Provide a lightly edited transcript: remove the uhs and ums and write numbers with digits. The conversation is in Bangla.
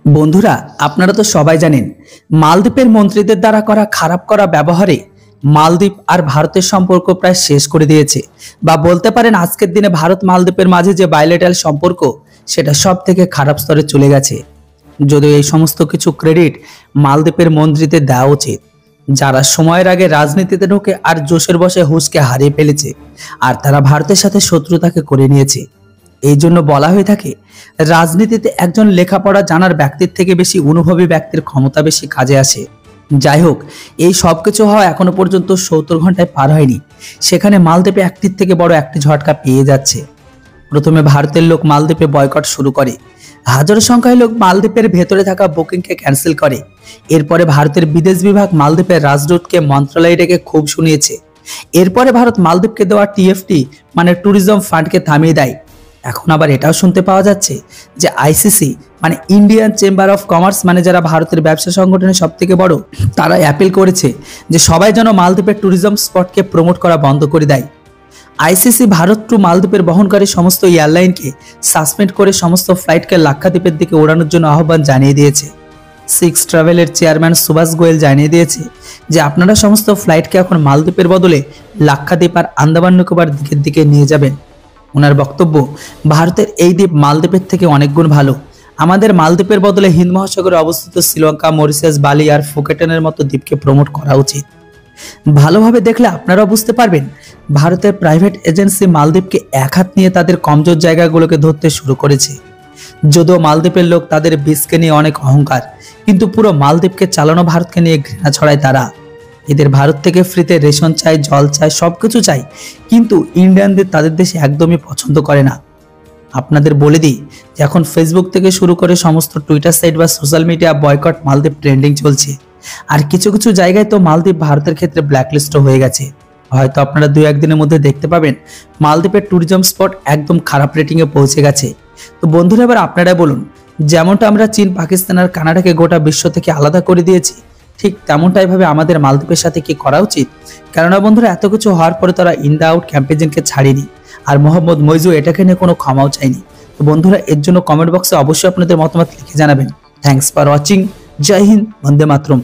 বন্ধুরা, আপনারা তো সবাই জানেন মালদ্বীপের মন্ত্রীদের দ্বারা খারাপ করা ব্যবহারে মালদ্বীপ আর ভারতের সম্পর্ক প্রায় শেষ করে দিয়েছে। বা বলতে পারেন আজকের দিনে ভারত মালদ্বীপের মাঝে যে বাইলেটারাল সম্পর্ক সেটা সব থেকে খারাপ স্তরে চলে গেছে। যদিও এই সমস্ত কিছু ক্রেডিট মালদ্বীপের মন্ত্রীদের দেওয়া উচিত, যারা সময়ের আগে রাজনীতিতে ঢোকে আর জোশের বশে হুঁশকে হারিয়ে ফেলেছে, আর তারা ভারতের সাথে শত্রুতাকে করে নিয়েছে। এই জন্য বলা হয়ে থাকে রাজনীতিতে একজন লেখাপড়া জানার ব্যক্তির থেকে বেশি অনুভবী ব্যক্তির ক্ষমতা বেশি কাজে আসে। যাই হোক, এই সবকিছু হওয়া এখনো পর্যন্ত 70 ঘন্টায় পার হয়নি, সেখানে মালদ্বীপে একটির থেকে বড় একটি ঝটকা পেয়ে যাচ্ছে। প্রথমে ভারতের লোক মালদ্বীপে বয়কট শুরু করে, হাজারো সংখ্যায় লোক মালদ্বীপের ভেতরে থাকা বুকিংকে ক্যান্সেল করে। এরপরে ভারতের বিদেশ বিভাগ মালদ্বীপের রাজদূতকে মন্ত্রণালয়ে ডেকে খুব শুনিয়েছে। এরপরে ভারত মালদ্বীপকে দেওয়া টিএফটি মানে ট্যুরিজম ফান্ডকে থামিয়ে দেয়। এখন আবার এটাও শুনতে পাওয়া যাচ্ছে যে আইসিসি মানে ইন্ডিয়ান চেম্বার অফ কমার্স, মানে যারা ভারতের ব্যবসা সংগঠনের সব থেকে বড়, তারা অ্যাপিল করেছে যে সবাই যেন মালদ্বীপের ট্যুরিজম স্পটকে প্রমোট করা বন্ধ করে দেয়। আইসিসি ভারত টু মালদ্বীপের বহনকারী সমস্ত এয়ারলাইনকে সাসপেন্ড করে সমস্ত ফ্লাইটকে লাক্ষাদ্বীপের দিকে ওড়ানোর জন্য আহ্বান জানিয়ে দিয়েছে। সিক্স ট্রাভেলের চেয়ারম্যান সুভাষ গোয়েল জানিয়ে দিয়েছে যে আপনারা সমস্ত ফ্লাইটকে এখন মালদ্বীপের বদলে লাক্ষাদ্বীপ আর আন্দামান নিকোবর দিকের দিকে নিয়ে যাবেন। ওনার বক্তব্য, ভারতের এই দ্বীপ মালদ্বীপের থেকে অনেক গুণ ভালো। আমাদের মালদ্বীপের বদলে হিন্দ মহাসাগরে অবস্থিত শ্রীলঙ্কা, মরিশাস, বালি আর ফুকেটেনের মতো দ্বীপকে প্রমোট করা উচিত। ভালোভাবে দেখলে আপনারাও বুঝতে পারবেন ভারতের প্রাইভেট এজেন্সি মালদ্বীপকে এক হাত নিয়ে তাদের কমজোর জায়গাগুলোকে ধরতে শুরু করেছে। যদিও মালদ্বীপের লোক তাদের বীজকে নিয়ে অনেক অহংকার, কিন্তু পুরো মালদ্বীপকে চালানো ভারতকে নিয়ে ঘৃণা ছড়ায় তারা। এদের ভারত থেকে ফ্রিতে রেশন চাই, জল চাই, সবকিছু চাই, কিন্তু ইন্ডিয়ানদের তাদের দেশে একদমই পছন্দ করে না। আপনাদের বলে দিই যে এখন ফেসবুক থেকে শুরু করে সমস্ত টুইটার সাইট বা সোশ্যাল মিডিয়া বয়কট মালদ্বীপ ট্রেন্ডিং চলছে। আর কিছু কিছু জায়গায় তো মালদ্বীপ ভারতের ক্ষেত্রে ব্ল্যাকলিস্টও হয়ে গেছে। হয়তো আপনারা 2-1 দিনের মধ্যে দেখতে পাবেন মালদ্বীপের ট্যুরিজম স্পট একদম খারাপ রেটিংয়ে পৌঁছে গেছে। তো বন্ধুরা, এবার আপনারা বলুন, যেমনটা আমরা চীন, পাকিস্তান আর কানাডাকে গোটা বিশ্ব থেকে আলাদা করে দিয়েছি, ঠিক তেমনটাই ভাবে আমাদের মালদ্বীপের সাথে কি করা উচিত? কেননা বন্ধুরা, এত কিছু হওয়ার পরে তারা ইন্দা আউট ক্যাম্পেইনকে ছাড়েনি, আর মোহাম্মদ মইজু এটাকে নিয়ে কোনো ক্ষমাও চায়নি। তো বন্ধুরা, এর জন্য কমেন্ট বক্সে অবশ্যই আপনাদের মতামত লিখে জানাবেন। Thanks for watching. জয় হিন্দ, বন্দে মাতরম।